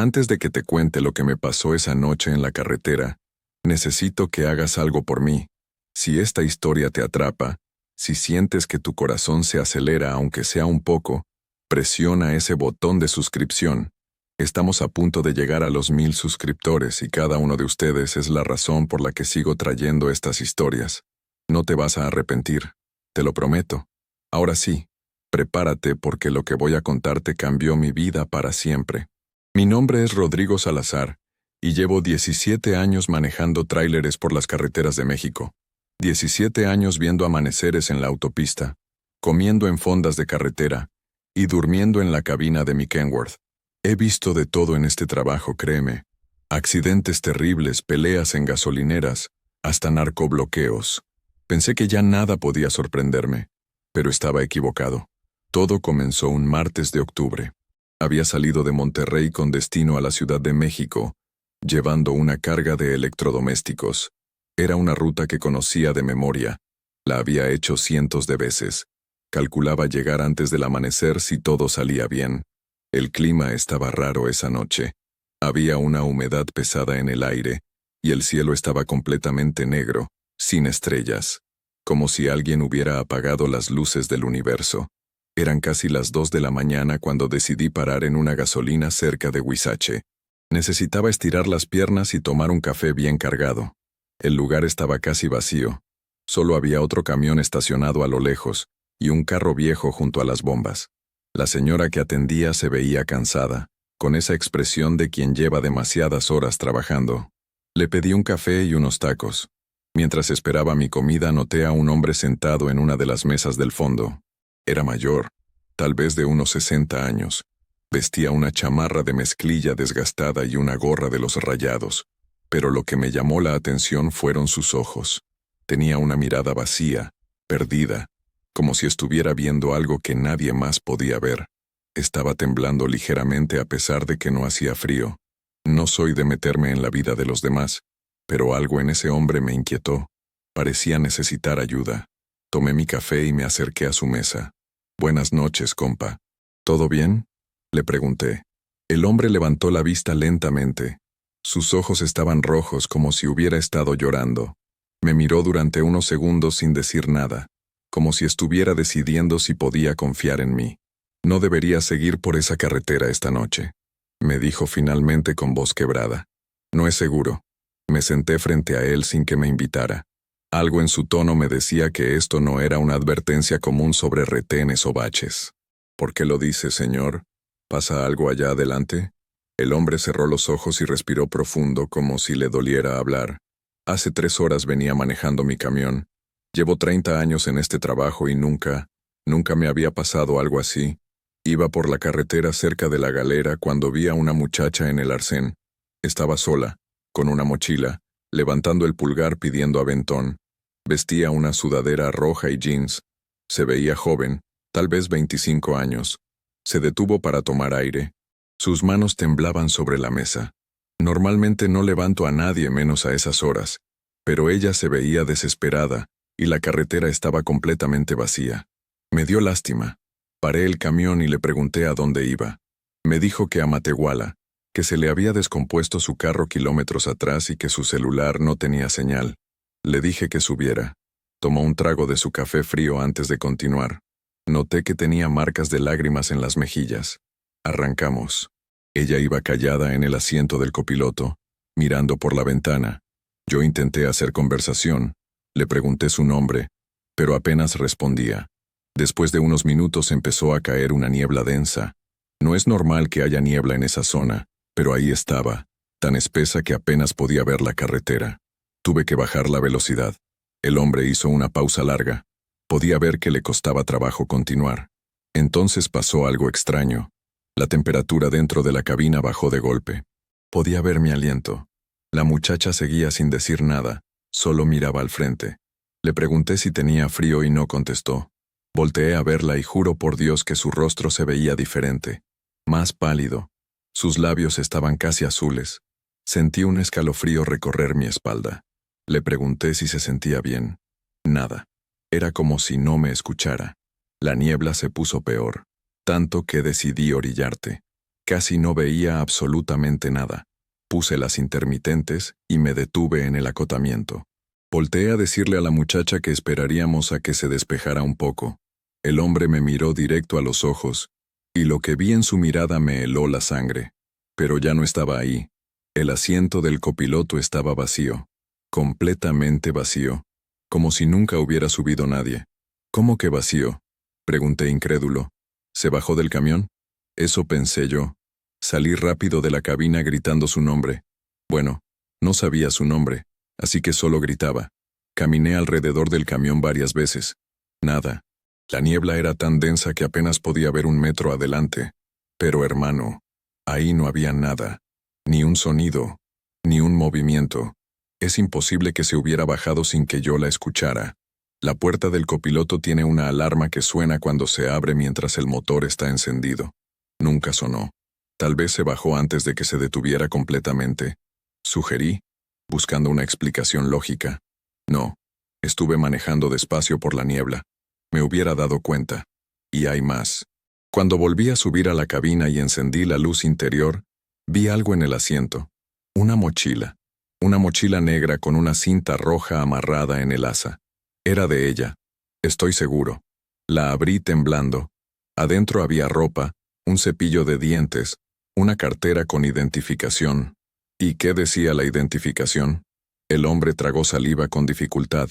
Antes de que te cuente lo que me pasó esa noche en la carretera, necesito que hagas algo por mí. Si esta historia te atrapa, si sientes que tu corazón se acelera aunque sea un poco, presiona ese botón de suscripción. Estamos a punto de llegar a los 1000 suscriptores y cada uno de ustedes es la razón por la que sigo trayendo estas historias. No te vas a arrepentir, te lo prometo. Ahora sí, prepárate porque lo que voy a contarte cambió mi vida para siempre. Mi nombre es Rodrigo Salazar y llevo 17 años manejando tráileres por las carreteras de México. 17 años viendo amaneceres en la autopista, comiendo en fondas de carretera y durmiendo en la cabina de mi Kenworth. He visto de todo en este trabajo, créeme. Accidentes terribles, peleas en gasolineras, hasta narcobloqueos. Pensé que ya nada podía sorprenderme, pero estaba equivocado. Todo comenzó un martes de octubre. Había salido de Monterrey con destino a la Ciudad de México, llevando una carga de electrodomésticos. Era una ruta que conocía de memoria. La había hecho cientos de veces. Calculaba llegar antes del amanecer si todo salía bien. El clima estaba raro esa noche. Había una humedad pesada en el aire, y el cielo estaba completamente negro, sin estrellas, como si alguien hubiera apagado las luces del universo. Eran casi las 2 de la mañana cuando decidí parar en una gasolina cerca de Huizache. Necesitaba estirar las piernas y tomar un café bien cargado. El lugar estaba casi vacío. Solo había otro camión estacionado a lo lejos y un carro viejo junto a las bombas. La señora que atendía se veía cansada, con esa expresión de quien lleva demasiadas horas trabajando. Le pedí un café y unos tacos. Mientras esperaba mi comida noté a un hombre sentado en una de las mesas del fondo. Era mayor, tal vez de unos 60 años. Vestía una chamarra de mezclilla desgastada y una gorra de los rayados. Pero lo que me llamó la atención fueron sus ojos. Tenía una mirada vacía, perdida, como si estuviera viendo algo que nadie más podía ver. Estaba temblando ligeramente a pesar de que no hacía frío. No soy de meterme en la vida de los demás, pero algo en ese hombre me inquietó. Parecía necesitar ayuda. Tomé mi café y me acerqué a su mesa. «Buenas noches, compa. ¿Todo bien?», le pregunté. El hombre levantó la vista lentamente. Sus ojos estaban rojos como si hubiera estado llorando. Me miró durante unos segundos sin decir nada, como si estuviera decidiendo si podía confiar en mí. «No debería seguir por esa carretera esta noche», me dijo finalmente con voz quebrada. «No es seguro». Me senté frente a él sin que me invitara. Algo en su tono me decía que esto no era una advertencia común sobre retenes o baches. «¿Por qué lo dice, señor? ¿Pasa algo allá adelante?». El hombre cerró los ojos y respiró profundo como si le doliera hablar. «Hace 3 horas venía manejando mi camión. Llevo 30 años en este trabajo y nunca me había pasado algo así. Iba por la carretera cerca de la Galera cuando vi a una muchacha en el arcén. Estaba sola, con una mochila, levantando el pulgar pidiendo aventón. Vestía una sudadera roja y jeans. Se veía joven, tal vez 25 años. Se detuvo para tomar aire. Sus manos temblaban sobre la mesa. Normalmente no levanto a nadie menos a esas horas, pero ella se veía desesperada y la carretera estaba completamente vacía. Me dio lástima. Paré el camión y le pregunté a dónde iba. Me dijo que a Matehuala, que se le había descompuesto su carro kilómetros atrás y que su celular no tenía señal. Le dije que subiera. Tomó un trago de su café frío antes de continuar. Noté que tenía marcas de lágrimas en las mejillas. Arrancamos. Ella iba callada en el asiento del copiloto, mirando por la ventana. Yo intenté hacer conversación. Le pregunté su nombre, pero apenas respondía. Después de unos minutos empezó a caer una niebla densa. No es normal que haya niebla en esa zona, pero ahí estaba, tan espesa que apenas podía ver la carretera. Tuve que bajar la velocidad. El hombre hizo una pausa larga. Podía ver que le costaba trabajo continuar. Entonces pasó algo extraño. La temperatura dentro de la cabina bajó de golpe. Podía ver mi aliento. La muchacha seguía sin decir nada, solo miraba al frente. Le pregunté si tenía frío y no contestó. Volteé a verla y juro por Dios que su rostro se veía diferente, más pálido. Sus labios estaban casi azules. Sentí un escalofrío recorrer mi espalda. Le pregunté si se sentía bien. Nada. Era como si no me escuchara. La niebla se puso peor, tanto que decidí orillarte. Casi no veía absolutamente nada. Puse las intermitentes y me detuve en el acotamiento. Volteé a decirle a la muchacha que esperaríamos a que se despejara un poco. El hombre me miró directo a los ojos, y lo que vi en su mirada me heló la sangre. Pero ya no estaba ahí. El asiento del copiloto estaba vacío, completamente vacío, como si nunca hubiera subido nadie. ¿Cómo que vacío?, pregunté incrédulo. ¿Se bajó del camión? Eso pensé yo. Salí rápido de la cabina gritando su nombre. Bueno, no sabía su nombre, así que solo gritaba. Caminé alrededor del camión varias veces. Nada. La niebla era tan densa que apenas podía ver un metro adelante. Pero hermano, ahí no había nada. Ni un sonido, ni un movimiento. Es imposible que se hubiera bajado sin que yo la escuchara. La puerta del copiloto tiene una alarma que suena cuando se abre mientras el motor está encendido. Nunca sonó. Tal vez se bajó antes de que se detuviera completamente. Sugerí, buscando una explicación lógica. No, estuve manejando despacio por la niebla. Me hubiera dado cuenta. Y hay más. Cuando volví a subir a la cabina y encendí la luz interior, vi algo en el asiento. Una mochila. Una mochila negra con una cinta roja amarrada en el asa. Era de ella. Estoy seguro. La abrí temblando. Adentro había ropa, un cepillo de dientes, una cartera con identificación. ¿Y qué decía la identificación? El hombre tragó saliva con dificultad.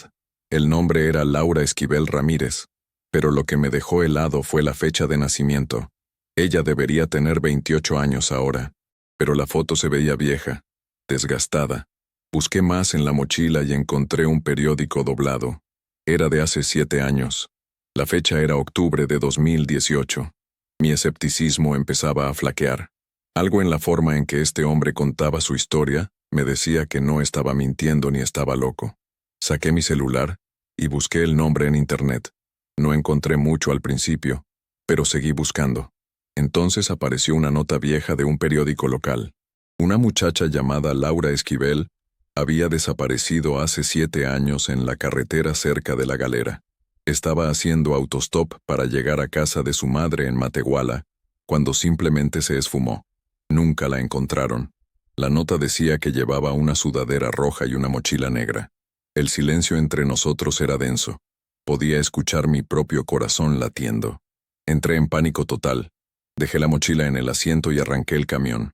El nombre era Laura Esquivel Ramírez. Pero lo que me dejó helado fue la fecha de nacimiento. Ella debería tener 28 años ahora. Pero la foto se veía vieja, desgastada. Busqué más en la mochila y encontré un periódico doblado. Era de hace 7 años. La fecha era octubre de 2018. Mi escepticismo empezaba a flaquear. Algo en la forma en que este hombre contaba su historia me decía que no estaba mintiendo ni estaba loco. Saqué mi celular y busqué el nombre en internet. No encontré mucho al principio, pero seguí buscando. Entonces apareció una nota vieja de un periódico local. Una muchacha llamada Laura Esquivel había desaparecido hace 7 años en la carretera cerca de La Galera. Estaba haciendo autostop para llegar a casa de su madre en Matehuala, cuando simplemente se esfumó. Nunca la encontraron. La nota decía que llevaba una sudadera roja y una mochila negra. El silencio entre nosotros era denso. Podía escuchar mi propio corazón latiendo. Entré en pánico total. Dejé la mochila en el asiento y arranqué el camión.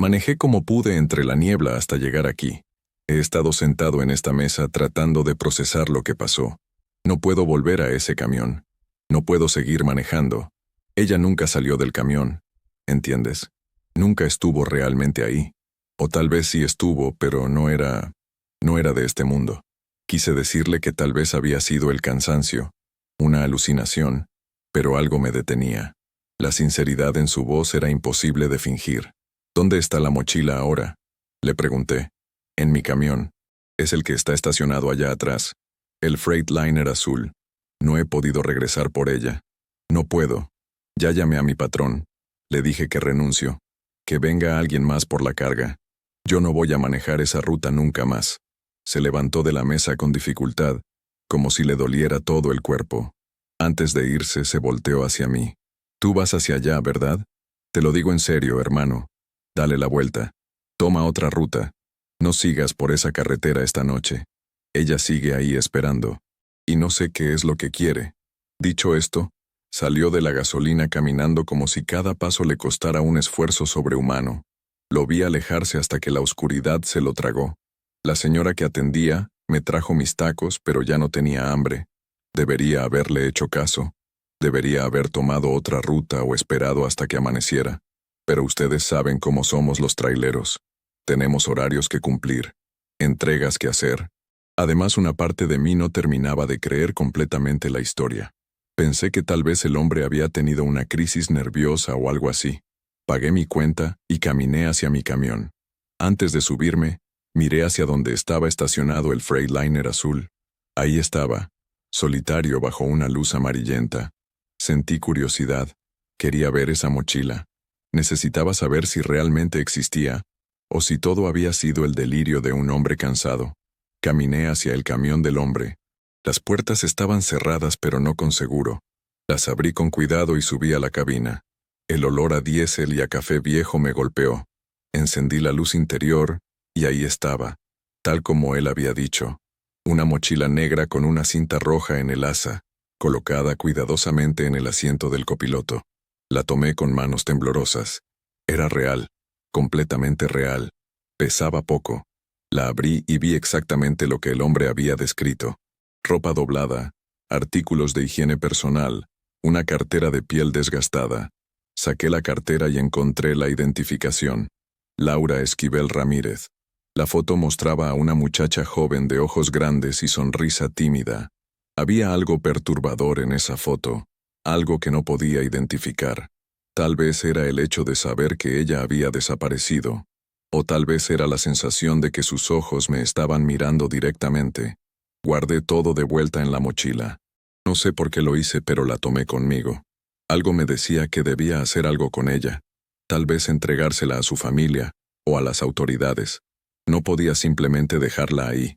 Manejé como pude entre la niebla hasta llegar aquí. He estado sentado en esta mesa tratando de procesar lo que pasó. No puedo volver a ese camión. No puedo seguir manejando. Ella nunca salió del camión. ¿Entiendes? Nunca estuvo realmente ahí. O tal vez sí estuvo, pero no era de este mundo. Quise decirle que tal vez había sido el cansancio, una alucinación, pero algo me detenía. La sinceridad en su voz era imposible de fingir. ¿Dónde está la mochila ahora?, le pregunté. En mi camión. Es el que está estacionado allá atrás. El Freightliner azul. No he podido regresar por ella. No puedo. Ya llamé a mi patrón. Le dije que renuncio. Que venga alguien más por la carga. Yo no voy a manejar esa ruta nunca más. Se levantó de la mesa con dificultad, como si le doliera todo el cuerpo. Antes de irse, se volteó hacia mí. Tú vas hacia allá, ¿verdad? Te lo digo en serio, hermano. Dale la vuelta. Toma otra ruta. No sigas por esa carretera esta noche. Ella sigue ahí esperando. Y no sé qué es lo que quiere. Dicho esto, salió de la gasolina caminando como si cada paso le costara un esfuerzo sobrehumano. Lo vi alejarse hasta que la oscuridad se lo tragó. La señora que atendía me trajo mis tacos, pero ya no tenía hambre. Debería haberle hecho caso. Debería haber tomado otra ruta o esperado hasta que amaneciera. Pero ustedes saben cómo somos los traileros. Tenemos horarios que cumplir, entregas que hacer. Además, una parte de mí no terminaba de creer completamente la historia. Pensé que tal vez el hombre había tenido una crisis nerviosa o algo así. Pagué mi cuenta y caminé hacia mi camión. Antes de subirme, miré hacia donde estaba estacionado el Freightliner azul. Ahí estaba, solitario bajo una luz amarillenta. Sentí curiosidad. Quería ver esa mochila. Necesitaba saber si realmente existía, o si todo había sido el delirio de un hombre cansado. Caminé hacia el camión del hombre. Las puertas estaban cerradas pero no con seguro. Las abrí con cuidado y subí a la cabina. El olor a diésel y a café viejo me golpeó. Encendí la luz interior, y ahí estaba, tal como él había dicho. Una mochila negra con una cinta roja en el asa, colocada cuidadosamente en el asiento del copiloto. La tomé con manos temblorosas. Era real, completamente real. Pesaba poco. La abrí y vi exactamente lo que el hombre había descrito. Ropa doblada, artículos de higiene personal, una cartera de piel desgastada. Saqué la cartera y encontré la identificación. Laura Esquivel Ramírez. La foto mostraba a una muchacha joven de ojos grandes y sonrisa tímida. Había algo perturbador en esa foto, algo que no podía identificar. Tal vez era el hecho de saber que ella había desaparecido, o tal vez era la sensación de que sus ojos me estaban mirando directamente. Guardé todo de vuelta en la mochila. No sé por qué lo hice, pero la tomé conmigo. Algo me decía que debía hacer algo con ella, tal vez entregársela a su familia o a las autoridades. No podía simplemente dejarla ahí.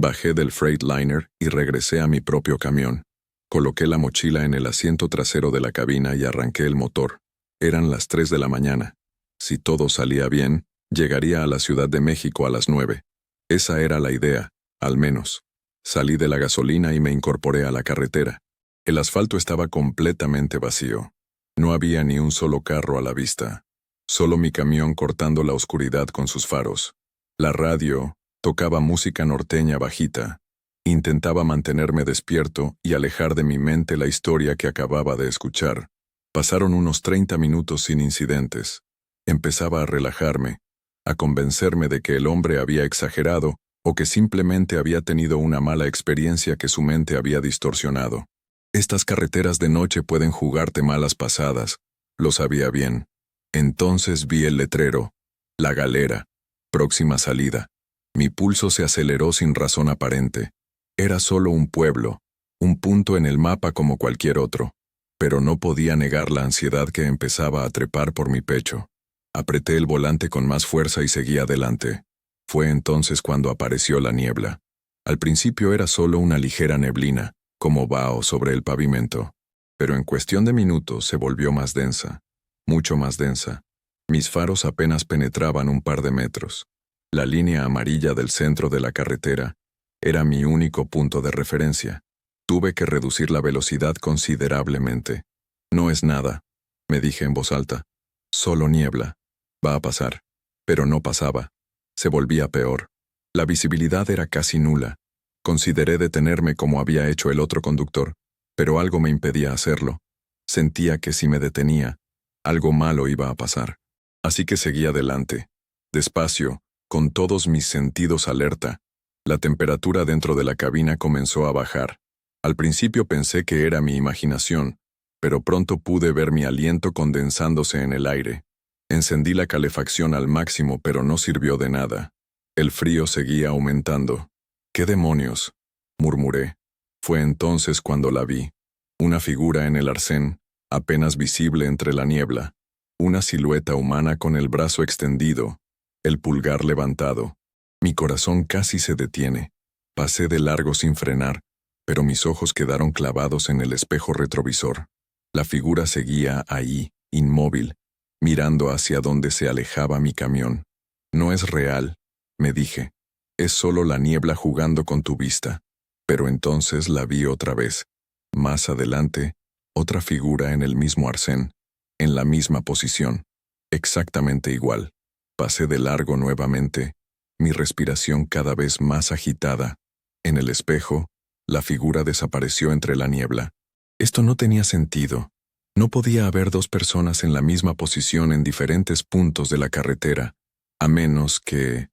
Bajé del Freightliner y regresé a mi propio camión. Coloqué la mochila en el asiento trasero de la cabina y arranqué el motor. Eran las 3 de la mañana. Si todo salía bien, llegaría a la Ciudad de México a las 9. Esa era la idea, al menos. Salí de la gasolina y me incorporé a la carretera. El asfalto estaba completamente vacío. No había ni un solo carro a la vista. Solo mi camión cortando la oscuridad con sus faros. La radio tocaba música norteña bajita. Intentaba mantenerme despierto y alejar de mi mente la historia que acababa de escuchar. Pasaron unos 30 minutos sin incidentes. Empezaba a relajarme, a convencerme de que el hombre había exagerado o que simplemente había tenido una mala experiencia que su mente había distorsionado. Estas carreteras de noche pueden jugarte malas pasadas, lo sabía bien. Entonces vi el letrero, La Galera, próxima salida. Mi pulso se aceleró sin razón aparente. Era solo un pueblo, un punto en el mapa como cualquier otro, pero no podía negar la ansiedad que empezaba a trepar por mi pecho. Apreté el volante con más fuerza y seguí adelante. Fue entonces cuando apareció la niebla. Al principio era solo una ligera neblina, como vaho sobre el pavimento, pero en cuestión de minutos se volvió más densa, mucho más densa. Mis faros apenas penetraban un par de metros. La línea amarilla del centro de la carretera era mi único punto de referencia. Tuve que reducir la velocidad considerablemente. No es nada, me dije en voz alta. Solo niebla. Va a pasar. Pero no pasaba. Se volvía peor. La visibilidad era casi nula. Consideré detenerme como había hecho el otro conductor, pero algo me impedía hacerlo. Sentía que si me detenía, algo malo iba a pasar. Así que seguí adelante, despacio, con todos mis sentidos alerta. La temperatura dentro de la cabina comenzó a bajar. Al principio pensé que era mi imaginación, pero pronto pude ver mi aliento condensándose en el aire. Encendí la calefacción al máximo, pero no sirvió de nada. El frío seguía aumentando. «¿Qué demonios?», murmuré. Fue entonces cuando la vi. Una figura en el arcén, apenas visible entre la niebla. Una silueta humana con el brazo extendido, el pulgar levantado. Mi corazón casi se detiene. Pasé de largo sin frenar, pero mis ojos quedaron clavados en el espejo retrovisor. La figura seguía ahí, inmóvil, mirando hacia donde se alejaba mi camión. «No es real», me dije. «Es solo la niebla jugando con tu vista». Pero entonces la vi otra vez. Más adelante, otra figura en el mismo arcén, en la misma posición, exactamente igual. Pasé de largo nuevamente, mi respiración cada vez más agitada. En el espejo, la figura desapareció entre la niebla. Esto no tenía sentido. No podía haber dos personas en la misma posición en diferentes puntos de la carretera, a menos que...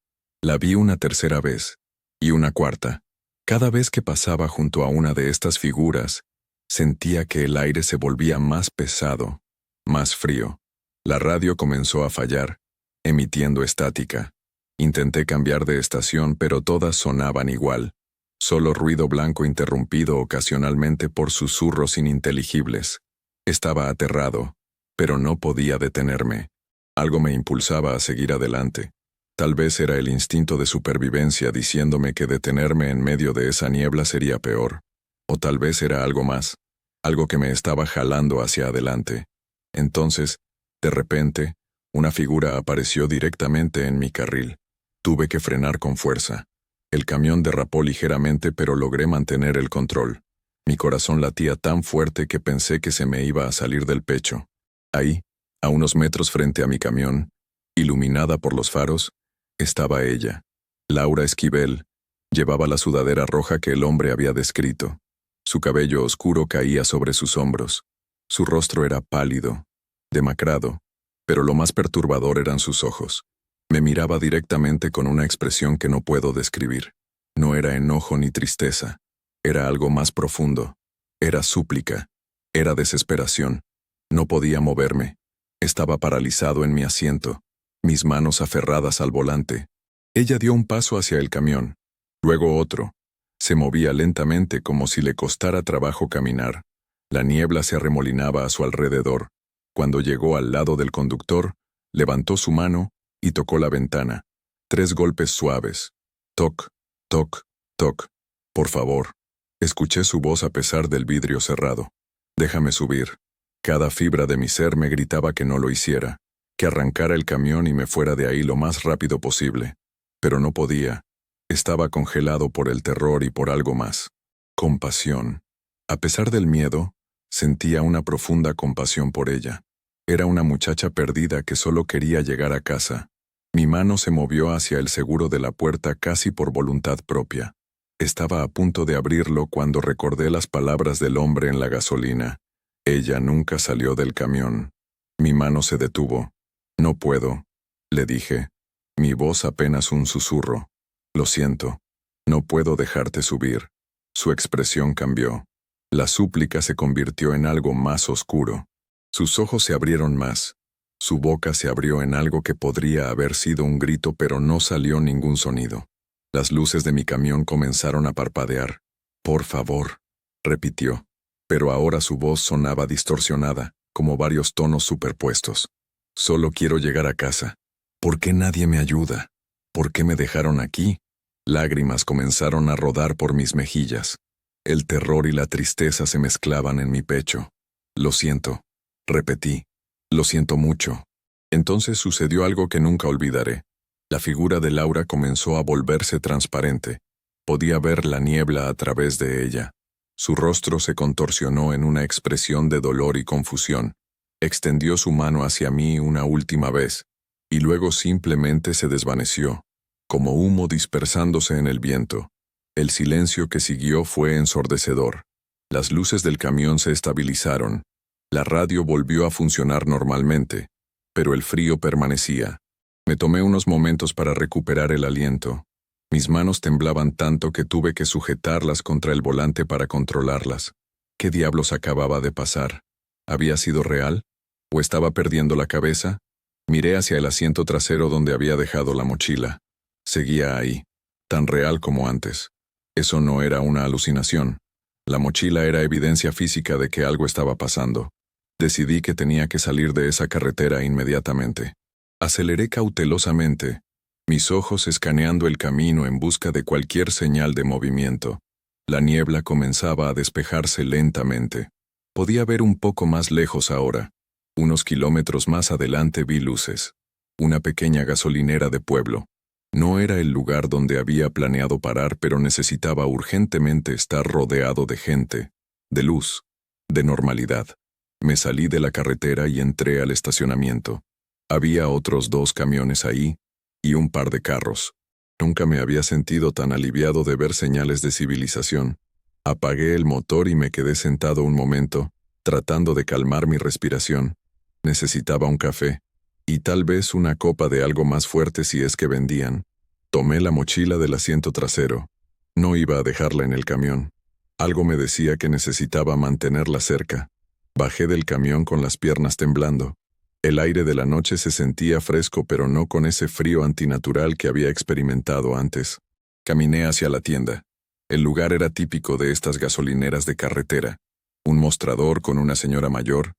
La vi una tercera vez, y una cuarta. Cada vez que pasaba junto a una de estas figuras, sentía que el aire se volvía más pesado, más frío. La radio comenzó a fallar, emitiendo estática. Intenté cambiar de estación, pero todas sonaban igual. Solo ruido blanco interrumpido ocasionalmente por susurros ininteligibles. Estaba aterrado, pero no podía detenerme. Algo me impulsaba a seguir adelante. Tal vez era el instinto de supervivencia diciéndome que detenerme en medio de esa niebla sería peor. O tal vez era algo más, algo que me estaba jalando hacia adelante. Entonces, De repente, una figura apareció directamente en mi carril. Tuve que frenar con fuerza. El camión derrapó ligeramente, pero logré mantener el control. Mi corazón latía tan fuerte que pensé que se me iba a salir del pecho. Ahí, a unos metros frente a mi camión, iluminada por los faros, estaba ella. Laura Esquivel. Llevaba la sudadera roja que el hombre había descrito. Su cabello oscuro caía sobre sus hombros. Su rostro era pálido, demacrado, pero lo más perturbador eran sus ojos. Me miraba directamente con una expresión que no puedo describir. No era enojo ni tristeza. Era algo más profundo. Era súplica. Era desesperación. No podía moverme. Estaba paralizado en mi asiento, mis manos aferradas al volante. Ella dio un paso hacia el camión, luego otro. Se movía lentamente como si le costara trabajo caminar. La niebla se arremolinaba a su alrededor. Cuando llegó al lado del conductor, levantó su mano y tocó la ventana. 3 golpes suaves. Toc, toc, toc. Por favor. Escuché su voz a pesar del vidrio cerrado. Déjame subir. Cada fibra de mi ser me gritaba que no lo hiciera, que arrancara el camión y me fuera de ahí lo más rápido posible. Pero no podía. Estaba congelado por el terror y por algo más. Compasión. A pesar del miedo, sentía una profunda compasión por ella. Era una muchacha perdida que solo quería llegar a casa. Mi mano se movió hacia el seguro de la puerta casi por voluntad propia. Estaba a punto de abrirlo cuando recordé las palabras del hombre en la gasolina. Ella nunca salió del camión. Mi mano se detuvo. No puedo, le dije. Mi voz apenas un susurro. Lo siento. No puedo dejarte subir. Su expresión cambió. La súplica se convirtió en algo más oscuro. Sus ojos se abrieron más. Su boca se abrió en algo que podría haber sido un grito, pero no salió ningún sonido. Las luces de mi camión comenzaron a parpadear. Por favor, repitió. Pero ahora su voz sonaba distorsionada, como varios tonos superpuestos. Solo quiero llegar a casa. ¿Por qué nadie me ayuda? ¿Por qué me dejaron aquí? Lágrimas comenzaron a rodar por mis mejillas. El terror y la tristeza se mezclaban en mi pecho. Lo siento, repetí. Lo siento mucho. Entonces sucedió algo que nunca olvidaré. La figura de Laura comenzó a volverse transparente. Podía ver la niebla a través de ella. Su rostro se contorsionó en una expresión de dolor y confusión. Extendió su mano hacia mí una última vez, y luego simplemente se desvaneció, como humo dispersándose en el viento. El silencio que siguió fue ensordecedor. Las luces del camión se estabilizaron. La radio volvió a funcionar normalmente, pero el frío permanecía. Me tomé unos momentos para recuperar el aliento. Mis manos temblaban tanto que tuve que sujetarlas contra el volante para controlarlas. ¿Qué diablos acababa de pasar? ¿Había sido real? ¿O estaba perdiendo la cabeza? Miré hacia el asiento trasero donde había dejado la mochila. Seguía ahí, tan real como antes. Eso no era una alucinación. La mochila era evidencia física de que algo estaba pasando. Decidí que tenía que salir de esa carretera inmediatamente. Aceleré cautelosamente, mis ojos escaneando el camino en busca de cualquier señal de movimiento. La niebla comenzaba a despejarse lentamente. Podía ver un poco más lejos ahora. Unos kilómetros más adelante vi luces. Una pequeña gasolinera de pueblo. No era el lugar donde había planeado parar, pero necesitaba urgentemente estar rodeado de gente, de luz, de normalidad. Me salí de la carretera y entré al estacionamiento. Había otros 2 camiones ahí, y un par de carros. Nunca me había sentido tan aliviado de ver señales de civilización. Apagué el motor y me quedé sentado un momento, tratando de calmar mi respiración. Necesitaba un café, y tal vez una copa de algo más fuerte si es que vendían. Tomé la mochila del asiento trasero. No iba a dejarla en el camión. Algo me decía que necesitaba mantenerla cerca. Bajé del camión con las piernas temblando. El aire de la noche se sentía fresco, pero no con ese frío antinatural que había experimentado antes. Caminé hacia la tienda. El lugar era típico de estas gasolineras de carretera. Un mostrador con una señora mayor,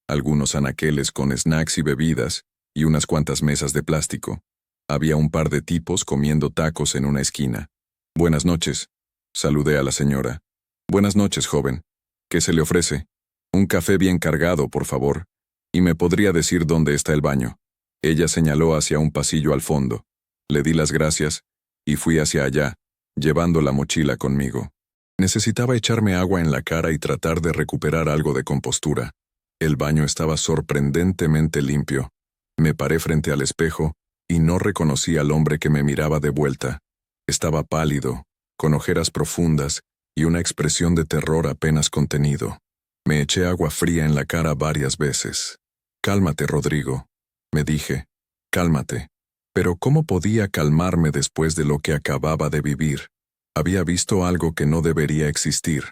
algunos anaqueles con snacks y bebidas, y unas cuantas mesas de plástico. Había un par de tipos comiendo tacos en una esquina. «Buenas noches», saludé a la señora. «Buenas noches, joven. ¿Qué se le ofrece?» «Un café bien cargado, por favor». Y me podría decir dónde está el baño. Ella señaló hacia un pasillo al fondo. Le di las gracias y fui hacia allá, llevando la mochila conmigo. Necesitaba echarme agua en la cara y tratar de recuperar algo de compostura. El baño estaba sorprendentemente limpio. Me paré frente al espejo y no reconocí al hombre que me miraba de vuelta. Estaba pálido, con ojeras profundas y una expresión de terror apenas contenido. Me eché agua fría en la cara varias veces. «Cálmate, Rodrigo», me dije. «Cálmate». Pero ¿cómo podía calmarme después de lo que acababa de vivir? Había visto algo que no debería existir,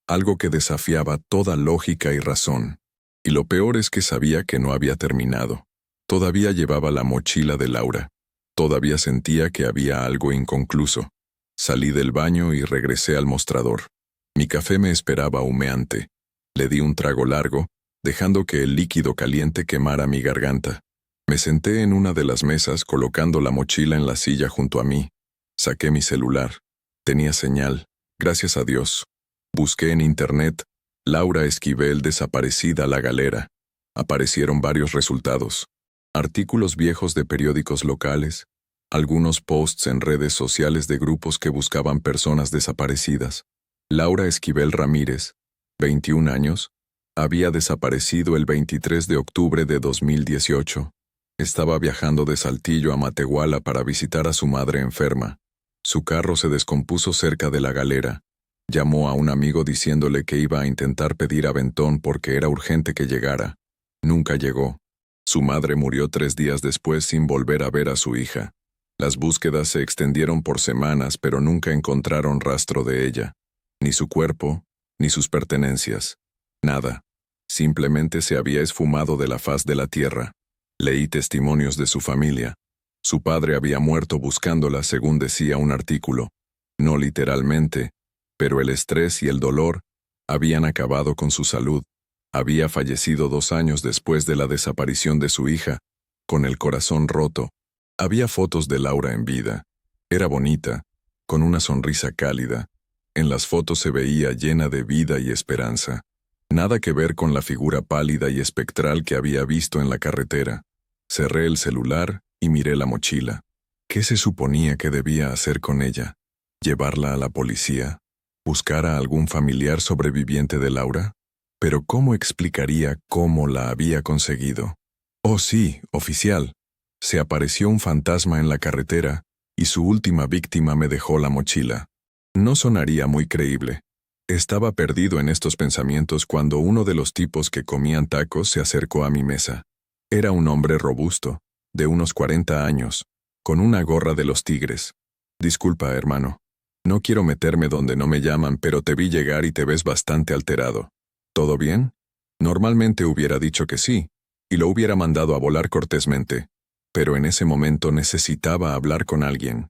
algo que desafiaba toda lógica y razón. Y lo peor es que sabía que no había terminado. Todavía llevaba la mochila de Laura. Todavía sentía que había algo inconcluso. Salí del baño y regresé al mostrador. Mi café me esperaba humeante. Le di un trago largo, dejando que el líquido caliente quemara mi garganta. Me senté en una de las mesas colocando la mochila en la silla junto a mí. Saqué mi celular. Tenía señal, gracias a Dios. Busqué en internet, Laura Esquivel desaparecida a la galera. Aparecieron varios resultados. Artículos viejos de periódicos locales, algunos posts en redes sociales de grupos que buscaban personas desaparecidas. Laura Esquivel Ramírez, 21 años, había desaparecido el 23 de octubre de 2018. Estaba viajando de Saltillo a Matehuala para visitar a su madre enferma. Su carro se descompuso cerca de la galera. Llamó a un amigo diciéndole que iba a intentar pedir aventón porque era urgente que llegara. Nunca llegó. Su madre murió 3 días después sin volver a ver a su hija. Las búsquedas se extendieron por semanas, pero nunca encontraron rastro de ella. Ni su cuerpo, ni sus pertenencias. Nada. Simplemente se había esfumado de la faz de la tierra. Leí testimonios de su familia. Su padre había muerto buscándola, según decía un artículo. No literalmente, pero el estrés y el dolor habían acabado con su salud. Había fallecido 2 años después de la desaparición de su hija, con el corazón roto. Había fotos de Laura en vida. Era bonita, con una sonrisa cálida. En las fotos se veía llena de vida y esperanza. Nada que ver con la figura pálida y espectral que había visto en la carretera. Cerré el celular y miré la mochila. ¿Qué se suponía que debía hacer con ella? ¿Llevarla a la policía? ¿Buscar a algún familiar sobreviviente de Laura? Pero ¿cómo explicaría cómo la había conseguido? Oh sí, oficial. Se apareció un fantasma en la carretera y su última víctima me dejó la mochila. No sonaría muy creíble. Estaba perdido en estos pensamientos cuando uno de los tipos que comían tacos se acercó a mi mesa. Era un hombre robusto, de unos 40 años, con una gorra de los Tigres. Disculpa, hermano. No quiero meterme donde no me llaman, pero te vi llegar y te ves bastante alterado. ¿Todo bien? Normalmente hubiera dicho que sí, y lo hubiera mandado a volar cortésmente. Pero en ese momento necesitaba hablar con alguien.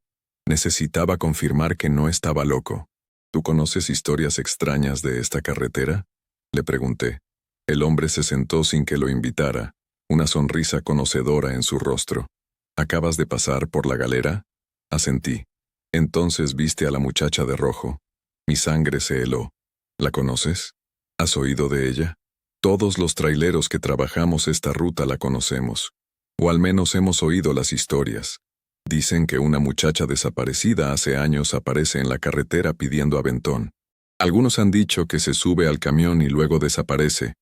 Necesitaba confirmar que no estaba loco. ¿Tú conoces historias extrañas de esta carretera?, le pregunté. El hombre se sentó sin que lo invitara, una sonrisa conocedora en su rostro. ¿Acabas de pasar por la galera? Asentí. Entonces viste a la muchacha de rojo. Mi sangre se heló. ¿La conoces? ¿Has oído de ella? Todos los traileros que trabajamos esta ruta la conocemos. O al menos hemos oído las historias. Dicen que una muchacha desaparecida hace años aparece en la carretera pidiendo aventón. Algunos han dicho que se sube al camión y luego desaparece.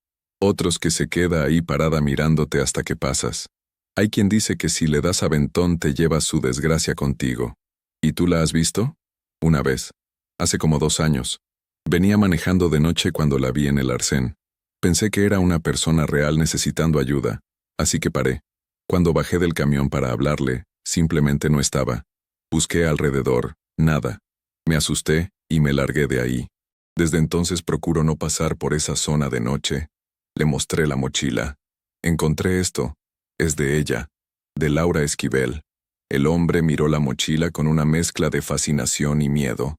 Otros que se queda ahí parada mirándote hasta que pasas. Hay quien dice que si le das aventón te llevas su desgracia contigo. ¿Y tú la has visto? Una vez. Hace como 2 años. Venía manejando de noche cuando la vi en el arcén. Pensé que era una persona real necesitando ayuda, así que paré. Cuando bajé del camión para hablarle, simplemente no estaba. Busqué alrededor, nada. Me asusté y me largué de ahí. Desde entonces procuro no pasar por esa zona de noche. Le mostré la mochila. Encontré esto. Es de ella, de Laura Esquivel. El hombre miró la mochila con una mezcla de fascinación y miedo.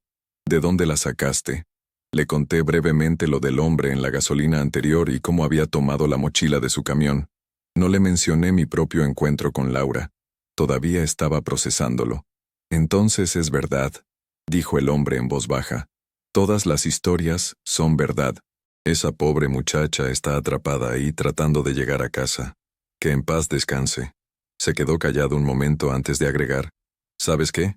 ¿De dónde la sacaste? Le conté brevemente lo del hombre en la gasolina anterior y cómo había tomado la mochila de su camión. No le mencioné mi propio encuentro con Laura. Todavía estaba procesándolo. Entonces es verdad, dijo el hombre en voz baja. Todas las historias son verdad. Esa pobre muchacha está atrapada ahí tratando de llegar a casa. Que en paz descanse. Se quedó callado un momento antes de agregar. ¿Sabes qué?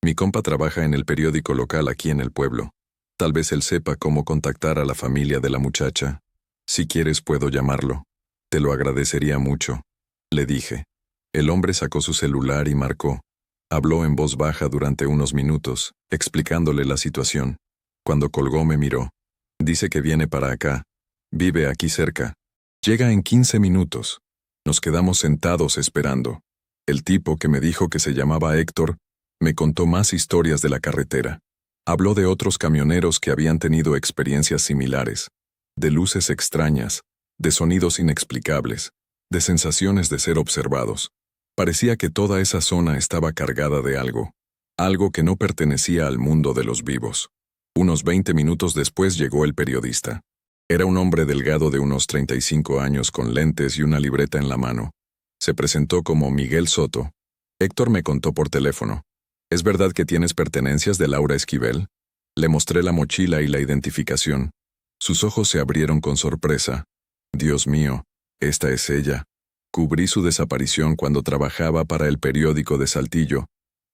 Mi compa trabaja en el periódico local aquí en el pueblo. Tal vez él sepa cómo contactar a la familia de la muchacha. Si quieres puedo llamarlo. Te lo agradecería mucho, le dije. El hombre sacó su celular y marcó. Habló en voz baja durante unos minutos, explicándole la situación. Cuando colgó me miró. Dice que viene para acá. Vive aquí cerca. Llega en 15 minutos. Nos quedamos sentados esperando. El tipo que me dijo que se llamaba Héctor me contó más historias de la carretera. Habló de otros camioneros que habían tenido experiencias similares, de luces extrañas, de sonidos inexplicables, de sensaciones de ser observados. Parecía que toda esa zona estaba cargada de algo que no pertenecía al mundo de los vivos. Unos 20 minutos después llegó el periodista. Era un hombre delgado de unos 35 años con lentes y una libreta en la mano. Se presentó como Miguel Soto. Héctor me contó por teléfono. ¿Es verdad que tienes pertenencias de Laura Esquivel? Le mostré la mochila y la identificación. Sus ojos se abrieron con sorpresa. Dios mío, esta es ella. Cubrí su desaparición cuando trabajaba para el periódico de Saltillo.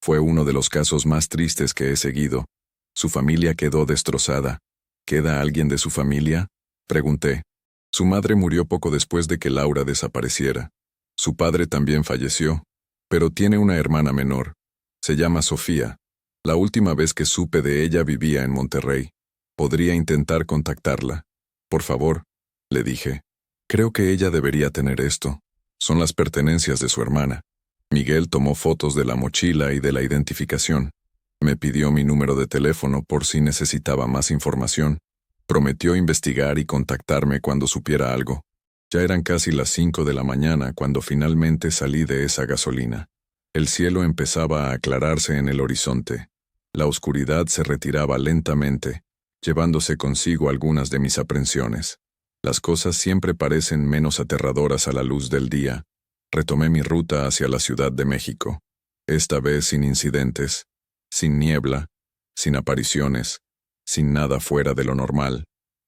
Fue uno de los casos más tristes que he seguido. Su familia quedó destrozada. ¿Queda alguien de su familia? Pregunté. Su madre murió poco después de que Laura desapareciera. Su padre también falleció, pero tiene una hermana menor. Se llama Sofía. La última vez que supe de ella vivía en Monterrey. Podría intentar contactarla. Por favor, le dije. Creo que ella debería tener esto. Son las pertenencias de su hermana. Miguel tomó fotos de la mochila y de la identificación. Me pidió mi número de teléfono por si necesitaba más información. Prometió investigar y contactarme cuando supiera algo. Ya eran casi las 5 de la mañana cuando finalmente salí de esa gasolina. El cielo empezaba a aclararse en el horizonte. La oscuridad se retiraba lentamente, llevándose consigo algunas de mis aprensiones. Las cosas siempre parecen menos aterradoras a la luz del día. Retomé mi ruta hacia la Ciudad de México. Esta vez sin incidentes, sin niebla, sin apariciones, sin nada fuera de lo normal.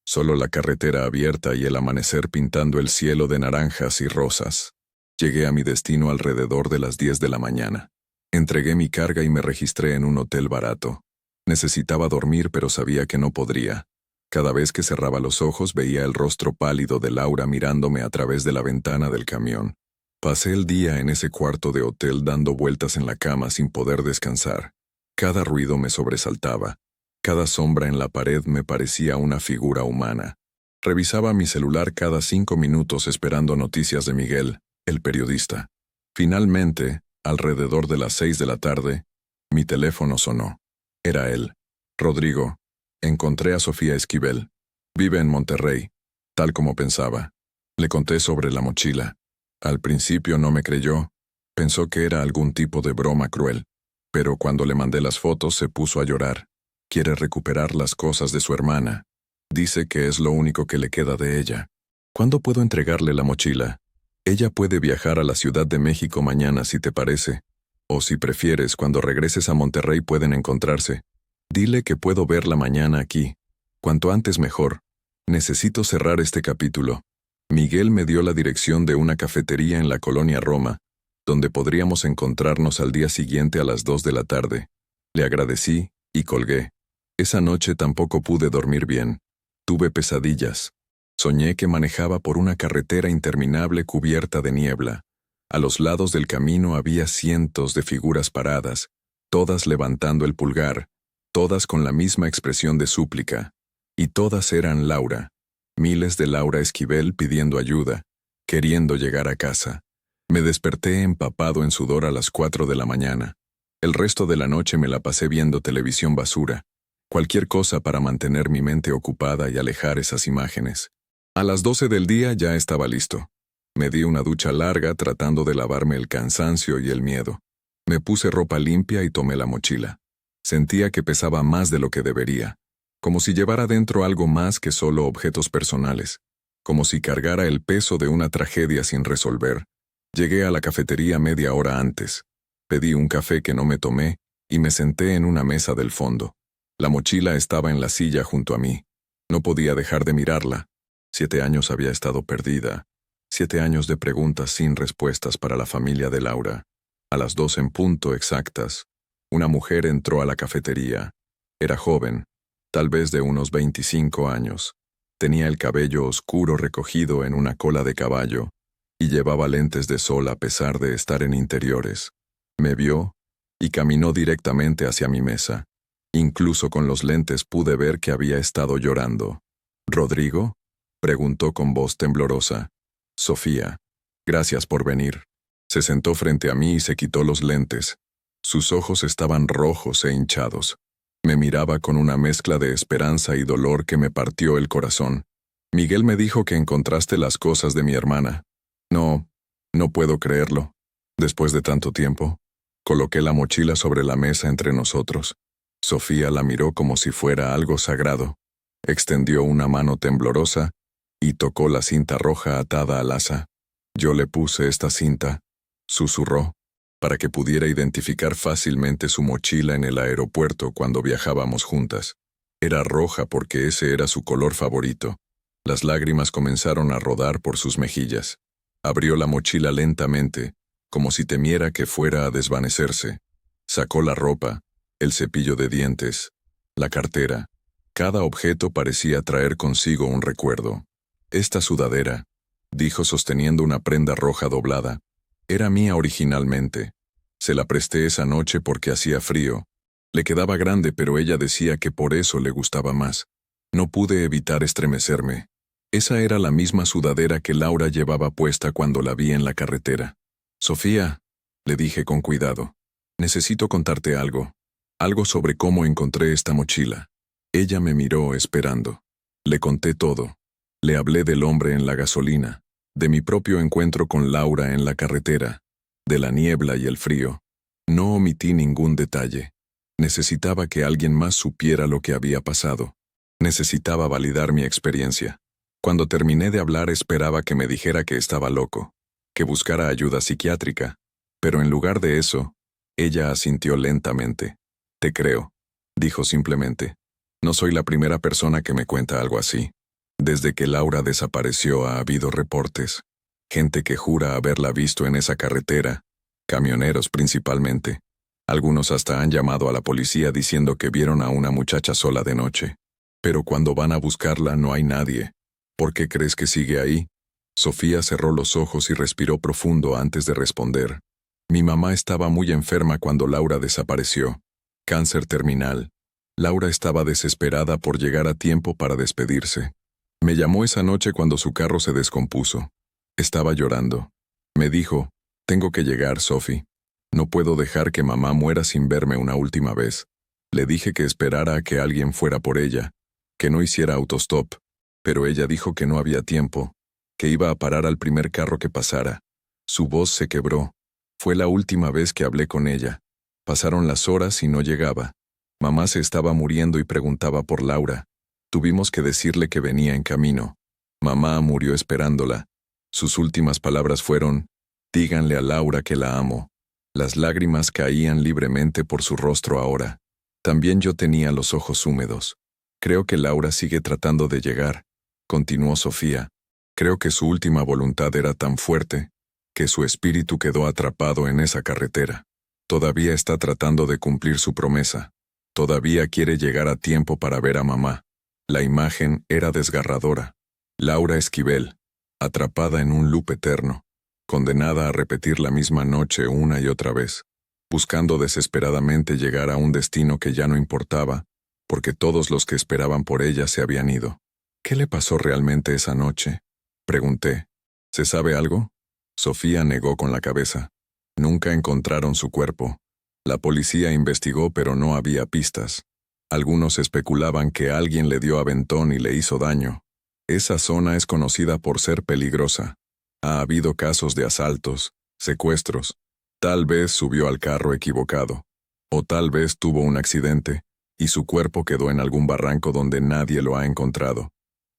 Solo la carretera abierta y el amanecer pintando el cielo de naranjas y rosas. Llegué a mi destino alrededor de las 10 de la mañana. Entregué mi carga y me registré en un hotel barato. Necesitaba dormir, pero sabía que no podría. Cada vez que cerraba los ojos veía el rostro pálido de Laura mirándome a través de la ventana del camión. Pasé el día en ese cuarto de hotel dando vueltas en la cama sin poder descansar. Cada ruido me sobresaltaba. Cada sombra en la pared me parecía una figura humana. Revisaba mi celular cada 5 minutos esperando noticias de Miguel, el periodista. Finalmente, alrededor de las 6 de la tarde, mi teléfono sonó. Era él. Rodrigo, encontré a Sofía Esquivel. Vive en Monterrey, tal como pensaba. Le conté sobre la mochila. Al principio no me creyó. Pensó que era algún tipo de broma cruel. Pero cuando le mandé las fotos se puso a llorar. Quiere recuperar las cosas de su hermana. Dice que es lo único que le queda de ella. ¿Cuándo puedo entregarle la mochila? Ella puede viajar a la Ciudad de México mañana si te parece. O si prefieres, cuando regreses a Monterrey pueden encontrarse. Dile que puedo verla mañana aquí. Cuanto antes mejor. Necesito cerrar este capítulo. Miguel me dio la dirección de una cafetería en la colonia Roma, donde podríamos encontrarnos al día siguiente a las 2 de la tarde. Le agradecí y colgué. Esa noche tampoco pude dormir bien. Tuve pesadillas. Soñé que manejaba por una carretera interminable cubierta de niebla. A los lados del camino había cientos de figuras paradas, todas levantando el pulgar, todas con la misma expresión de súplica. Y todas eran Laura. Miles de Laura Esquivel pidiendo ayuda, queriendo llegar a casa. Me desperté empapado en sudor a las 4 de la mañana. El resto de la noche me la pasé viendo televisión basura. Cualquier cosa para mantener mi mente ocupada y alejar esas imágenes. A las 12 del día ya estaba listo. Me di una ducha larga tratando de lavarme el cansancio y el miedo. Me puse ropa limpia y tomé la mochila. Sentía que pesaba más de lo que debería. Como si llevara dentro algo más que solo objetos personales. Como si cargara el peso de una tragedia sin resolver. Llegué a la cafetería media hora antes. Pedí un café que no me tomé y me senté en una mesa del fondo. La mochila estaba en la silla junto a mí. No podía dejar de mirarla. 7 años había estado perdida. 7 años de preguntas sin respuestas para la familia de Laura. A las 2 en punto exactas, una mujer entró a la cafetería. Era joven, tal vez de unos 25 años. Tenía el cabello oscuro recogido en una cola de caballo y llevaba lentes de sol a pesar de estar en interiores. Me vio y caminó directamente hacia mi mesa. Incluso con los lentes pude ver que había estado llorando. ¿Rodrigo?, preguntó con voz temblorosa. Sofía. Gracias por venir. Se sentó frente a mí y se quitó los lentes. Sus ojos estaban rojos e hinchados. Me miraba con una mezcla de esperanza y dolor que me partió el corazón. Miguel me dijo que encontraste las cosas de mi hermana. No puedo creerlo. Después de tanto tiempo, coloqué la mochila sobre la mesa entre nosotros. Sofía la miró como si fuera algo sagrado. Extendió una mano temblorosa y tocó la cinta roja atada al asa. Yo le puse esta cinta, susurró, para que pudiera identificar fácilmente su mochila en el aeropuerto cuando viajábamos juntas. Era roja porque ese era su color favorito. Las lágrimas comenzaron a rodar por sus mejillas. Abrió la mochila lentamente, como si temiera que fuera a desvanecerse. Sacó la ropa, el cepillo de dientes, la cartera. Cada objeto parecía traer consigo un recuerdo. Esta sudadera, dijo sosteniendo una prenda roja doblada, era mía originalmente. Se la presté esa noche porque hacía frío. Le quedaba grande, pero ella decía que por eso le gustaba más. No pude evitar estremecerme. Esa era la misma sudadera que Laura llevaba puesta cuando la vi en la carretera. Sofía, le dije con cuidado, necesito contarte algo. Algo sobre cómo encontré esta mochila. Ella me miró esperando. Le conté todo. Le hablé del hombre en la gasolina, de mi propio encuentro con Laura en la carretera, de la niebla y el frío. No omití ningún detalle. Necesitaba que alguien más supiera lo que había pasado. Necesitaba validar mi experiencia. Cuando terminé de hablar esperaba que me dijera que estaba loco, que buscara ayuda psiquiátrica, pero en lugar de eso, ella asintió lentamente. Te creo, dijo simplemente. No soy la primera persona que me cuenta algo así. Desde que Laura desapareció ha habido reportes. Gente que jura haberla visto en esa carretera, camioneros principalmente. Algunos hasta han llamado a la policía diciendo que vieron a una muchacha sola de noche. Pero cuando van a buscarla no hay nadie. ¿Por qué crees que sigue ahí? Sofía cerró los ojos y respiró profundo antes de responder. Mi mamá estaba muy enferma cuando Laura desapareció. Cáncer terminal. Laura estaba desesperada por llegar a tiempo para despedirse. Me llamó esa noche cuando su carro se descompuso. Estaba llorando. Me dijo, tengo que llegar, Sophie. No puedo dejar que mamá muera sin verme una última vez. Le dije que esperara a que alguien fuera por ella, que no hiciera autostop, pero ella dijo que no había tiempo, que iba a parar al primer carro que pasara. Su voz se quebró. Fue la última vez que hablé con ella. Pasaron las horas y no llegaba. Mamá se estaba muriendo y preguntaba por Laura. Tuvimos que decirle que venía en camino. Mamá murió esperándola. Sus últimas palabras fueron, díganle a Laura que la amo. Las lágrimas caían libremente por su rostro ahora. También yo tenía los ojos húmedos. Creo que Laura sigue tratando de llegar, continuó Sofía. Creo que su última voluntad era tan fuerte, que su espíritu quedó atrapado en esa carretera. Todavía está tratando de cumplir su promesa. Todavía quiere llegar a tiempo para ver a mamá. La imagen era desgarradora. Laura Esquivel, atrapada en un loop eterno, condenada a repetir la misma noche una y otra vez, buscando desesperadamente llegar a un destino que ya no importaba, porque todos los que esperaban por ella se habían ido. ¿Qué le pasó realmente esa noche? Pregunté. ¿Se sabe algo? Sofía negó con la cabeza. Nunca encontraron su cuerpo. La policía investigó, pero no había pistas. Algunos especulaban que alguien le dio aventón y le hizo daño. Esa zona es conocida por ser peligrosa. Ha habido casos de asaltos, secuestros. Tal vez subió al carro equivocado. O tal vez tuvo un accidente, y su cuerpo quedó en algún barranco donde nadie lo ha encontrado.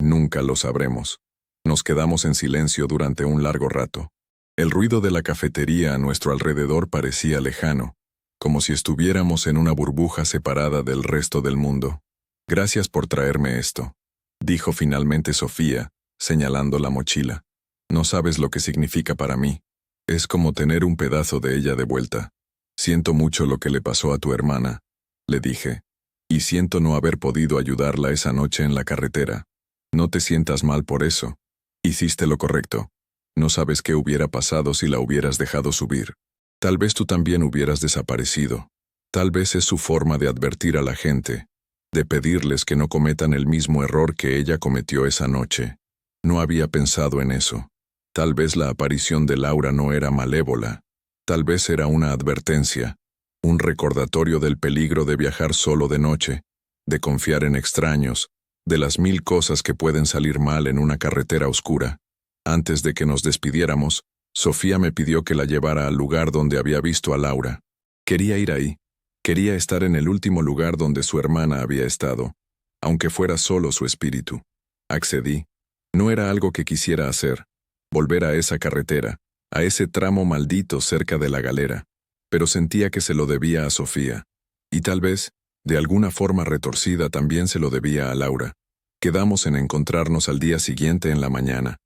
Nunca lo sabremos. Nos quedamos en silencio durante un largo rato. El ruido de la cafetería a nuestro alrededor parecía lejano, como si estuviéramos en una burbuja separada del resto del mundo. Gracias por traerme esto, dijo finalmente Sofía, señalando la mochila. No sabes lo que significa para mí. Es como tener un pedazo de ella de vuelta. Siento mucho lo que le pasó a tu hermana, le dije. Y siento no haber podido ayudarla esa noche en la carretera. No te sientas mal por eso. Hiciste lo correcto. No sabes qué hubiera pasado si la hubieras dejado subir. Tal vez tú también hubieras desaparecido. Tal vez es su forma de advertir a la gente, de pedirles que no cometan el mismo error que ella cometió esa noche. No había pensado en eso. Tal vez la aparición de Laura no era malévola. Tal vez era una advertencia, un recordatorio del peligro de viajar solo de noche, de confiar en extraños, de las 1000 cosas que pueden salir mal en una carretera oscura. Antes de que nos despidiéramos, Sofía me pidió que la llevara al lugar donde había visto a Laura. Quería ir ahí. Quería estar en el último lugar donde su hermana había estado, aunque fuera solo su espíritu. Accedí. No era algo que quisiera hacer, volver a esa carretera, a ese tramo maldito cerca de la galera, pero sentía que se lo debía a Sofía. Y tal vez, de alguna forma retorcida, también se lo debía a Laura. Quedamos en encontrarnos al día siguiente en la mañana.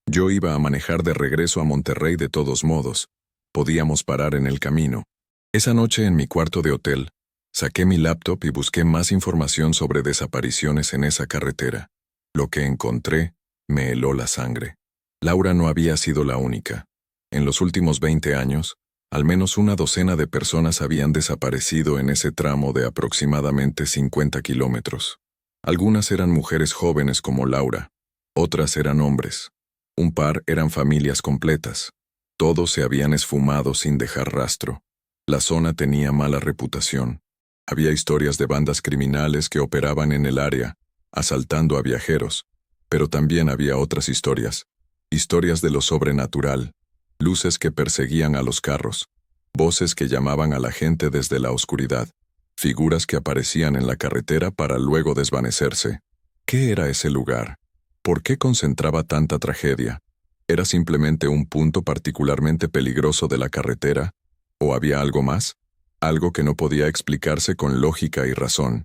Yo iba a manejar de regreso a Monterrey de todos modos. Podíamos parar en el camino. Esa noche en mi cuarto de hotel, saqué mi laptop y busqué más información sobre desapariciones en esa carretera. Lo que encontré me heló la sangre. Laura no había sido la única. En los últimos 20 años, al menos una docena de personas habían desaparecido en ese tramo de aproximadamente 50 kilómetros. Algunas eran mujeres jóvenes como Laura, otras eran hombres. Un par eran familias completas. Todos se habían esfumado sin dejar rastro. La zona tenía mala reputación. Había historias de bandas criminales que operaban en el área, asaltando a viajeros, pero también había otras historias. Historias de lo sobrenatural, luces que perseguían a los carros, voces que llamaban a la gente desde la oscuridad, figuras que aparecían en la carretera para luego desvanecerse. ¿Qué era ese lugar? ¿Por qué concentraba tanta tragedia? ¿Era simplemente un punto particularmente peligroso de la carretera? ¿O había algo más? Algo que no podía explicarse con lógica y razón.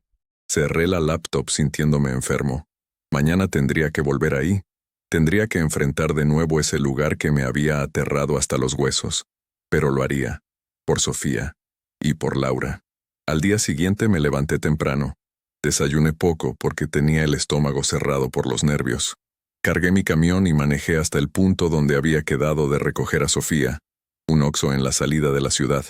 Cerré la laptop sintiéndome enfermo. Mañana tendría que volver ahí. Tendría que enfrentar de nuevo ese lugar que me había aterrado hasta los huesos. Pero lo haría. Por Sofía. Y por Laura. Al día siguiente me levanté temprano. Desayuné poco porque tenía el estómago cerrado por los nervios. Cargué mi camión y manejé hasta el punto donde había quedado de recoger a Sofía. Un Oxxo en la salida de la ciudad.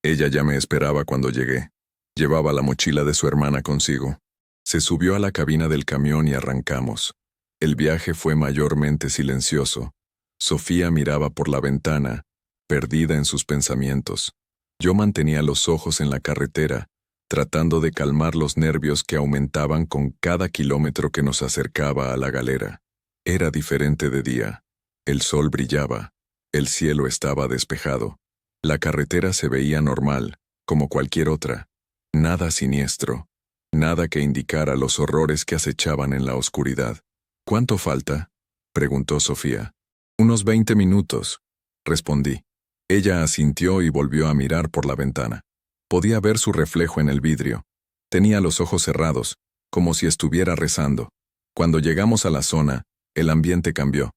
Ella ya me esperaba cuando llegué. Llevaba la mochila de su hermana consigo. Se subió a la cabina del camión y arrancamos. El viaje fue mayormente silencioso. Sofía miraba por la ventana, perdida en sus pensamientos. Yo mantenía los ojos en la carretera, tratando de calmar los nervios que aumentaban con cada kilómetro que nos acercaba a la galera. Era diferente de día. El sol brillaba. El cielo estaba despejado. La carretera se veía normal, como cualquier otra. Nada siniestro. Nada que indicara los horrores que acechaban en la oscuridad. ¿Cuánto falta?, preguntó Sofía. Unos 20 minutos, respondí. Ella asintió y volvió a mirar por la ventana. Podía ver su reflejo en el vidrio. Tenía los ojos cerrados, como si estuviera rezando. Cuando llegamos a la zona, el ambiente cambió.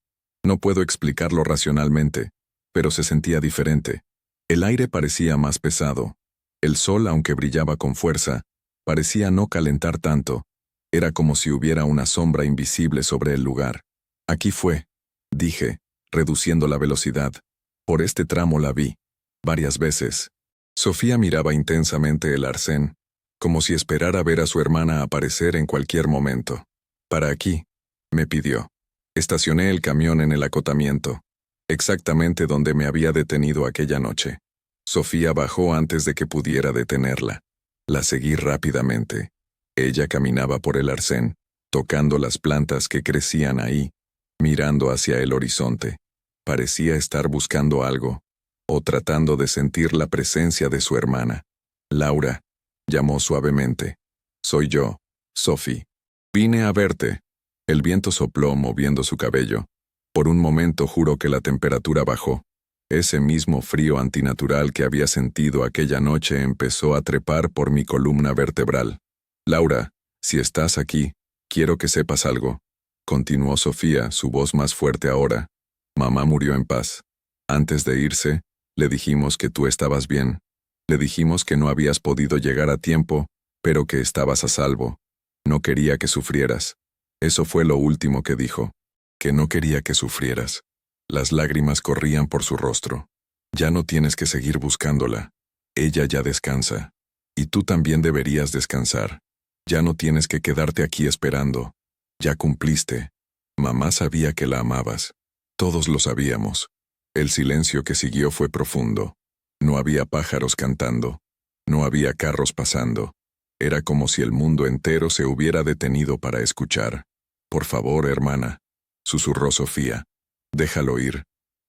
No puedo explicarlo racionalmente, pero se sentía diferente. El aire parecía más pesado. El sol, aunque brillaba con fuerza, parecía no calentar tanto. Era como si hubiera una sombra invisible sobre el lugar. Aquí fue, dije, reduciendo la velocidad. Por este tramo la vi. Varias veces. Sofía miraba intensamente el arcén, como si esperara ver a su hermana aparecer en cualquier momento. «Para aquí», me pidió. Estacioné el camión en el acotamiento, exactamente donde me había detenido aquella noche. Sofía bajó antes de que pudiera detenerla. La seguí rápidamente. Ella caminaba por el arcén, tocando las plantas que crecían ahí, mirando hacia el horizonte. Parecía estar buscando algo, o tratando de sentir la presencia de su hermana. «Laura», llamó suavemente. «Soy yo, Sophie. Vine a verte». El viento sopló moviendo su cabello. Por un momento juró que la temperatura bajó. Ese mismo frío antinatural que había sentido aquella noche empezó a trepar por mi columna vertebral. «Laura, si estás aquí, quiero que sepas algo». Continuó Sofía, su voz más fuerte ahora. Mamá murió en paz. Antes de irse, le dijimos que tú estabas bien. Le dijimos que no habías podido llegar a tiempo, pero que estabas a salvo. No quería que sufrieras. Eso fue lo último que dijo. Que no quería que sufrieras. Las lágrimas corrían por su rostro. Ya no tienes que seguir buscándola. Ella ya descansa. Y tú también deberías descansar. Ya no tienes que quedarte aquí esperando. Ya cumpliste. Mamá sabía que la amabas. Todos lo sabíamos. El silencio que siguió fue profundo. No había pájaros cantando. No había carros pasando. Era como si el mundo entero se hubiera detenido para escuchar. Por favor, hermana, susurró Sofía. Déjalo ir.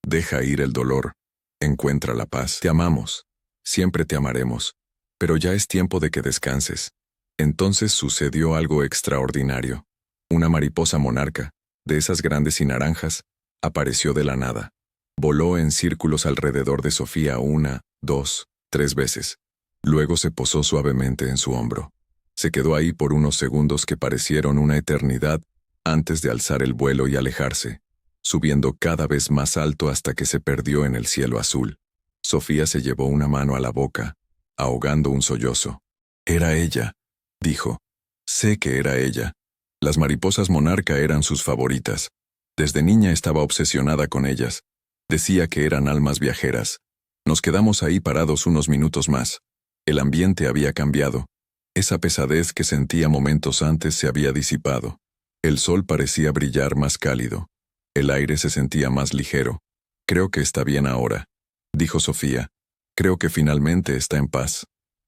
Deja ir el dolor. Encuentra la paz. Te amamos. Siempre te amaremos. Pero ya es tiempo de que descanses. Entonces sucedió algo extraordinario. Una mariposa monarca, de esas grandes y naranjas, apareció de la nada. Voló en círculos alrededor de Sofía 1, 2, 3 veces. Luego se posó suavemente en su hombro. Se quedó ahí por unos segundos que parecieron una eternidad antes de alzar el vuelo y alejarse, subiendo cada vez más alto hasta que se perdió en el cielo azul. Sofía se llevó una mano a la boca, ahogando un sollozo. Era ella, dijo. Sé que era ella. Las mariposas monarca eran sus favoritas. Desde niña estaba obsesionada con ellas. Decía que eran almas viajeras. Nos quedamos ahí parados unos minutos más. El ambiente había cambiado. Esa pesadez que sentía momentos antes se había disipado. El sol parecía brillar más cálido. El aire se sentía más ligero. Creo que está bien ahora, dijo Sofía. Creo que finalmente está en paz.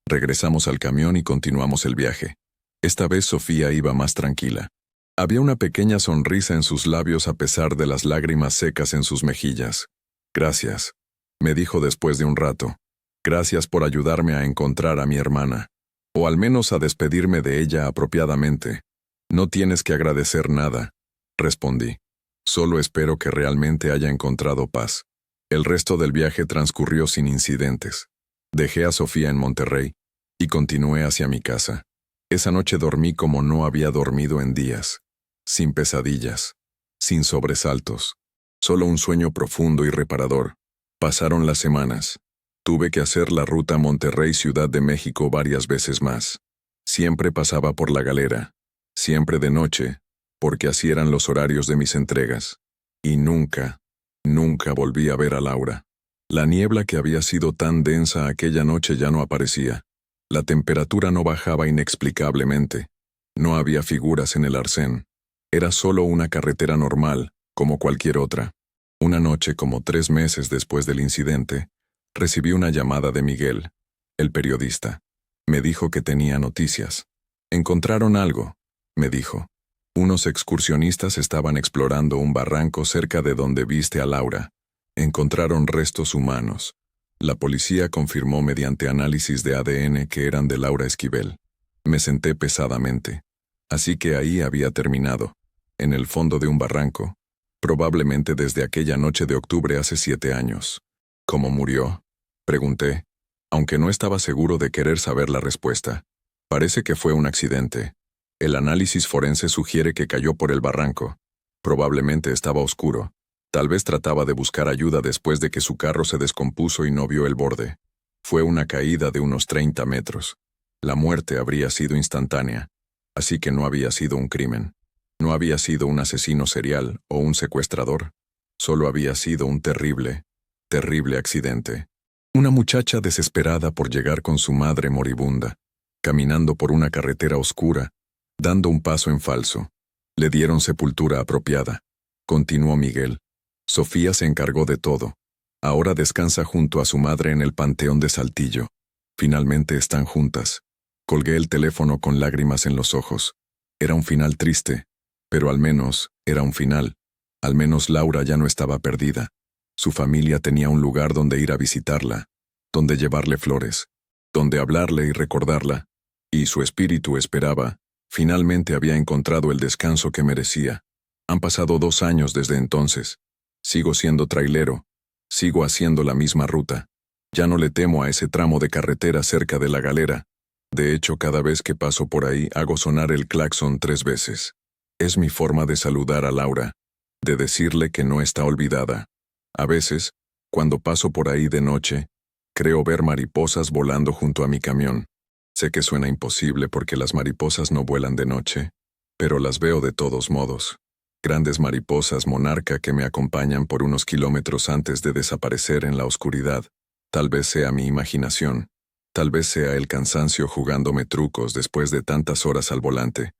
Regresamos al camión y continuamos el viaje. Esta vez Sofía iba más tranquila. Había una pequeña sonrisa en sus labios a pesar de las lágrimas secas en sus mejillas. Gracias, me dijo después de un rato. Gracias por ayudarme a encontrar a mi hermana. O al menos a despedirme de ella apropiadamente. No tienes que agradecer nada, respondí. Solo espero que realmente haya encontrado paz. El resto del viaje transcurrió sin incidentes. Dejé a Sofía en Monterrey y continué hacia mi casa. Esa noche dormí como no había dormido en días. Sin pesadillas, sin sobresaltos. Solo un sueño profundo y reparador. Pasaron las semanas. Tuve que hacer la ruta Monterrey-Ciudad de México varias veces más. Siempre pasaba por La Galera. Siempre de noche, porque así eran los horarios de mis entregas. Y nunca volví a ver a Laura. La niebla que había sido tan densa aquella noche ya no aparecía. La temperatura no bajaba inexplicablemente. No había figuras en el arcén. Era solo una carretera normal, como cualquier otra. Una noche, como 3 meses después del incidente, recibí una llamada de Miguel, el periodista. Me dijo que tenía noticias. Encontraron algo, me dijo. Unos excursionistas estaban explorando un barranco cerca de donde viste a Laura. Encontraron restos humanos. La policía confirmó mediante análisis de ADN que eran de Laura Esquivel. Me senté pesadamente. Así que ahí había terminado, en el fondo de un barranco, probablemente desde aquella noche de octubre hace 7 años. ¿Cómo murió?, pregunté, aunque no estaba seguro de querer saber la respuesta. Parece que fue un accidente. El análisis forense sugiere que cayó por el barranco. Probablemente estaba oscuro. Tal vez trataba de buscar ayuda después de que su carro se descompuso y no vio el borde. Fue una caída de unos 30 metros. La muerte habría sido instantánea, así que no había sido un crimen. No había sido un asesino serial o un secuestrador. Solo había sido un terrible accidente. Una muchacha desesperada por llegar con su madre moribunda, caminando por una carretera oscura, dando un paso en falso. Le dieron sepultura apropiada. Continuó Miguel. Sofía se encargó de todo. Ahora descansa junto a su madre en el Panteón de Saltillo. Finalmente están juntas. Colgué el teléfono con lágrimas en los ojos. Era un final triste, pero al menos era un final. Al menos Laura ya no estaba perdida. Su familia tenía un lugar donde ir a visitarla, donde llevarle flores, donde hablarle y recordarla. Y su espíritu esperaba. Finalmente había encontrado el descanso que merecía. Han pasado 2 años desde entonces. Sigo siendo trailero. Sigo haciendo la misma ruta. Ya no le temo a ese tramo de carretera cerca de La Galera. De hecho, cada vez que paso por ahí hago sonar el claxon 3 veces. Es mi forma de saludar a Laura, de decirle que no está olvidada. A veces, cuando paso por ahí de noche, creo ver mariposas volando junto a mi camión. Sé que suena imposible porque las mariposas no vuelan de noche, pero las veo de todos modos. Grandes mariposas monarca que me acompañan por unos kilómetros antes de desaparecer en la oscuridad. Tal vez sea mi imaginación. Tal vez sea el cansancio jugándome trucos después de tantas horas al volante.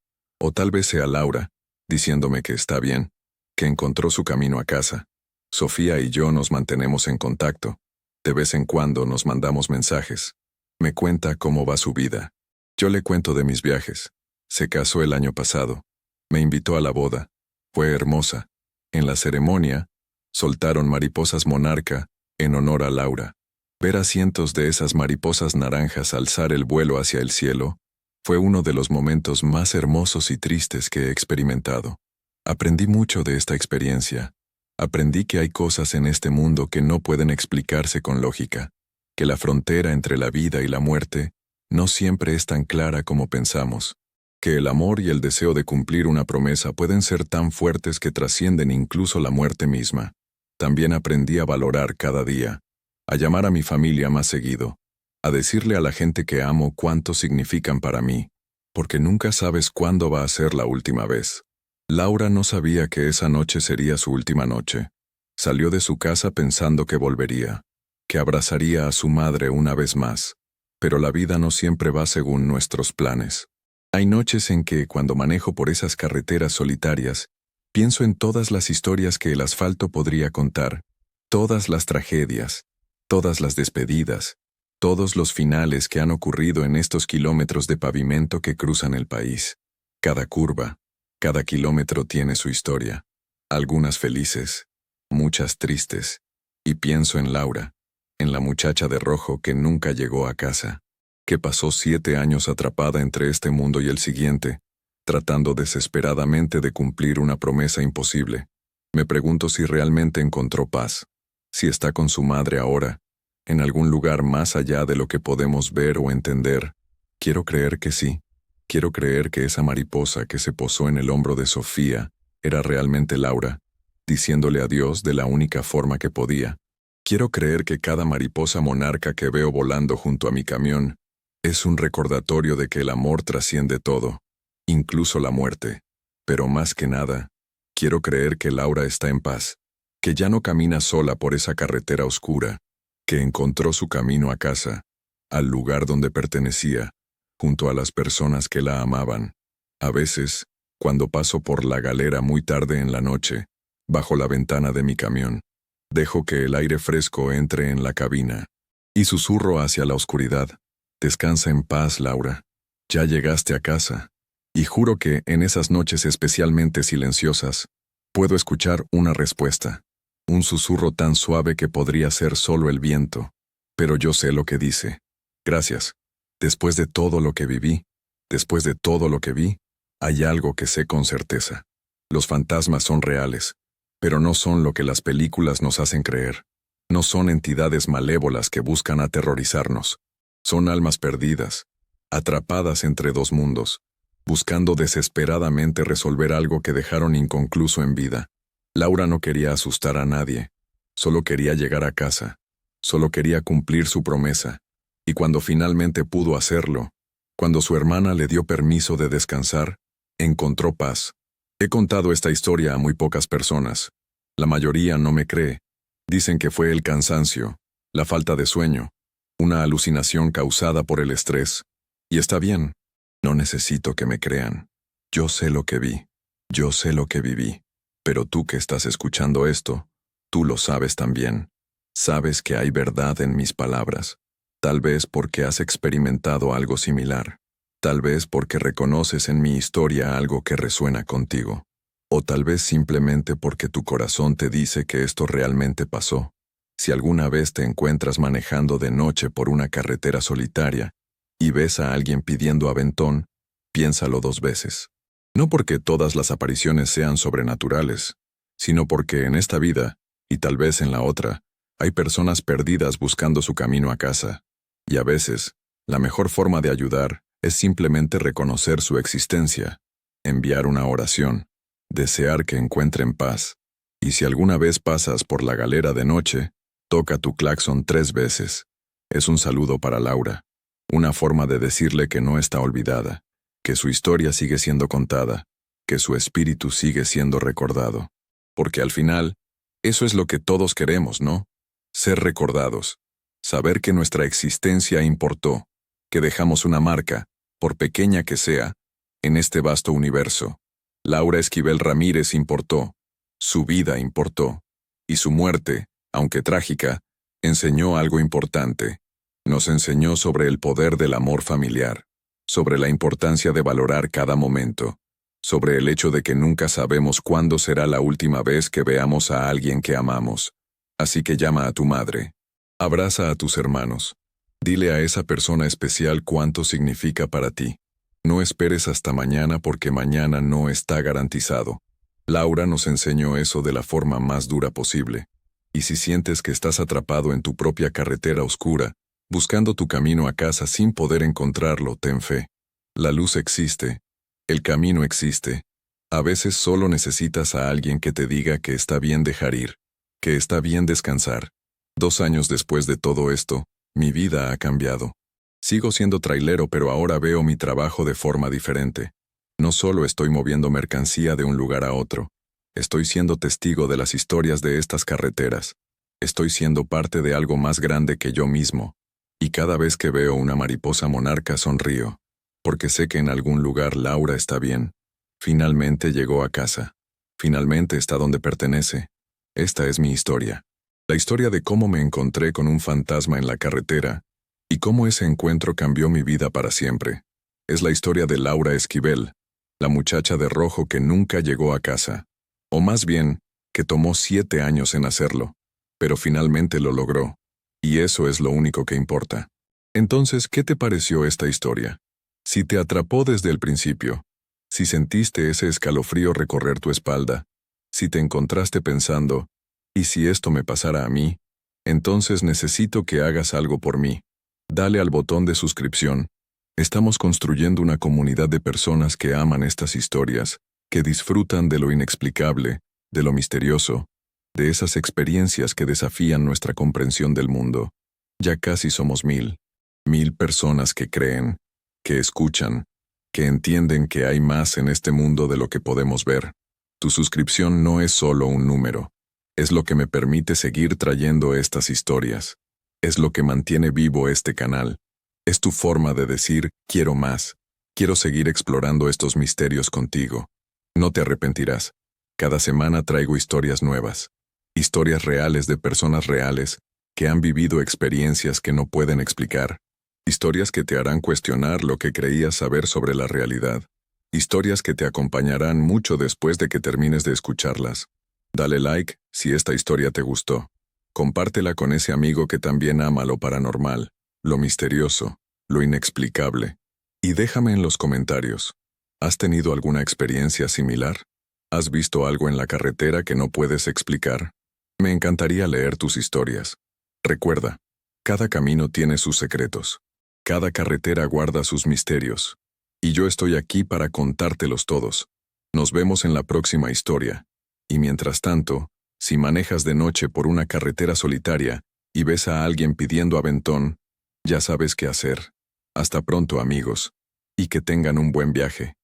O tal vez sea Laura, diciéndome que está bien, que encontró su camino a casa. Sofía y yo nos mantenemos en contacto. De vez en cuando nos mandamos mensajes. Me cuenta cómo va su vida. Yo le cuento de mis viajes. Se casó el año pasado. Me invitó a la boda. Fue hermosa. En la ceremonia, soltaron mariposas monarca en honor a Laura. Ver a cientos de esas mariposas naranjas alzar el vuelo hacia el cielo fue uno de los momentos más hermosos y tristes que he experimentado. Aprendí mucho de esta experiencia. Aprendí que hay cosas en este mundo que no pueden explicarse con lógica, que la frontera entre la vida y la muerte no siempre es tan clara como pensamos, que el amor y el deseo de cumplir una promesa pueden ser tan fuertes que trascienden incluso la muerte misma. También aprendí a valorar cada día, a llamar a mi familia más seguido, a decirle a la gente que amo cuánto significan para mí, porque nunca sabes cuándo va a ser la última vez. Laura no sabía que esa noche sería su última noche. Salió de su casa pensando que volvería, que abrazaría a su madre una vez más, pero la vida no siempre va según nuestros planes. Hay noches en que, cuando manejo por esas carreteras solitarias, pienso en todas las historias que el asfalto podría contar, todas las tragedias, todas las despedidas, todos los finales que han ocurrido en estos kilómetros de pavimento que cruzan el país. Cada curva, cada kilómetro tiene su historia, algunas felices, muchas tristes, y pienso en Laura, en la muchacha de rojo que nunca llegó a casa, que pasó 7 años atrapada entre este mundo y el siguiente, tratando desesperadamente de cumplir una promesa imposible. Me pregunto si realmente encontró paz, si está con su madre ahora, en algún lugar más allá de lo que podemos ver o entender. Quiero creer que sí. Quiero creer que esa mariposa que se posó en el hombro de Sofía era realmente Laura, diciéndole adiós de la única forma que podía. Quiero creer que cada mariposa monarca que veo volando junto a mi camión es un recordatorio de que el amor trasciende todo, incluso la muerte. Pero más que nada, quiero creer que Laura está en paz, que ya no camina sola por esa carretera oscura, que encontró su camino a casa, al lugar donde pertenecía, junto a las personas que la amaban. A veces, cuando paso por la galera muy tarde en la noche, bajo la ventana de mi camión, dejo que el aire fresco entre en la cabina y susurro hacia la oscuridad. Descansa en paz, Laura. Ya llegaste a casa. Y juro que, en esas noches especialmente silenciosas, puedo escuchar una respuesta. Un susurro tan suave que podría ser solo el viento. Pero yo sé lo que dice. Gracias. Después de todo lo que viví, después de todo lo que vi, hay algo que sé con certeza. Los fantasmas son reales, pero no son lo que las películas nos hacen creer. No son entidades malévolas que buscan aterrorizarnos. Son almas perdidas, atrapadas entre dos mundos, buscando desesperadamente resolver algo que dejaron inconcluso en vida. Laura no quería asustar a nadie, solo quería llegar a casa, solo quería cumplir su promesa, y cuando finalmente pudo hacerlo, cuando su hermana le dio permiso de descansar, encontró paz. He contado esta historia a muy pocas personas. La mayoría no me cree. Dicen que fue el cansancio, la falta de sueño, una alucinación causada por el estrés. Y está bien, no necesito que me crean. Yo sé lo que vi, yo sé lo que viví. Pero tú que estás escuchando esto, tú lo sabes también. Sabes que hay verdad en mis palabras. Tal vez porque has experimentado algo similar. Tal vez porque reconoces en mi historia algo que resuena contigo. O tal vez simplemente porque tu corazón te dice que esto realmente pasó. Si alguna vez te encuentras manejando de noche por una carretera solitaria y ves a alguien pidiendo aventón, piénsalo 2 veces. No porque todas las apariciones sean sobrenaturales, sino porque en esta vida, y tal vez en la otra, hay personas perdidas buscando su camino a casa. Y a veces, la mejor forma de ayudar es simplemente reconocer su existencia, enviar una oración, desear que encuentren paz. Y si alguna vez pasas por la galera de noche, toca tu claxon 3 veces. Es un saludo para Laura, una forma de decirle que no está olvidada, que su historia sigue siendo contada, que su espíritu sigue siendo recordado. Porque al final, eso es lo que todos queremos, ¿no? Ser recordados, saber que nuestra existencia importó, que dejamos una marca, por pequeña que sea, en este vasto universo. Laura Esquivel Ramírez importó, su vida importó, y su muerte, aunque trágica, enseñó algo importante. Nos enseñó sobre el poder del amor familiar, sobre la importancia de valorar cada momento, sobre el hecho de que nunca sabemos cuándo será la última vez que veamos a alguien que amamos. Así que llama a tu madre. Abraza a tus hermanos. Dile a esa persona especial cuánto significa para ti. No esperes hasta mañana porque mañana no está garantizado. Laura nos enseñó eso de la forma más dura posible. Y si sientes que estás atrapado en tu propia carretera oscura, buscando tu camino a casa sin poder encontrarlo, ten fe. La luz existe. El camino existe. A veces solo necesitas a alguien que te diga que está bien dejar ir, que está bien descansar. 2 años después de todo esto, mi vida ha cambiado. Sigo siendo trailero, pero ahora veo mi trabajo de forma diferente. No solo estoy moviendo mercancía de un lugar a otro, estoy siendo testigo de las historias de estas carreteras. Estoy siendo parte de algo más grande que yo mismo. Y cada vez que veo una mariposa monarca sonrío, porque sé que en algún lugar Laura está bien. Finalmente llegó a casa. Finalmente está donde pertenece. Esta es mi historia. La historia de cómo me encontré con un fantasma en la carretera y cómo ese encuentro cambió mi vida para siempre. Es la historia de Laura Esquivel, la muchacha de rojo que nunca llegó a casa. O más bien, que tomó 7 años en hacerlo, pero finalmente lo logró. Y eso es lo único que importa. Entonces, ¿qué te pareció esta historia? Si te atrapó desde el principio, si sentiste ese escalofrío recorrer tu espalda, si te encontraste pensando, ¿y si esto me pasara a mí? Entonces necesito que hagas algo por mí. Dale al botón de suscripción. Estamos construyendo una comunidad de personas que aman estas historias, que disfrutan de lo inexplicable, de lo misterioso, de esas experiencias que desafían nuestra comprensión del mundo. Ya casi somos 1000 personas que creen, que escuchan, que entienden que hay más en este mundo de lo que podemos ver. Tu suscripción no es solo un número. Es lo que me permite seguir trayendo estas historias. Es lo que mantiene vivo este canal. Es tu forma de decir, quiero más. Quiero seguir explorando estos misterios contigo. No te arrepentirás. Cada semana traigo historias nuevas. Historias reales de personas reales que han vivido experiencias que no pueden explicar. Historias que te harán cuestionar lo que creías saber sobre la realidad. Historias que te acompañarán mucho después de que termines de escucharlas. Dale like si esta historia te gustó. Compártela con ese amigo que también ama lo paranormal, lo misterioso, lo inexplicable. Y déjame en los comentarios. ¿Has tenido alguna experiencia similar? ¿Has visto algo en la carretera que no puedes explicar? Me encantaría leer tus historias. Recuerda, cada camino tiene sus secretos. Cada carretera guarda sus misterios. Y yo estoy aquí para contártelos todos. Nos vemos en la próxima historia. Y mientras tanto, si manejas de noche por una carretera solitaria y ves a alguien pidiendo aventón, ya sabes qué hacer. Hasta pronto, amigos. Y que tengan un buen viaje.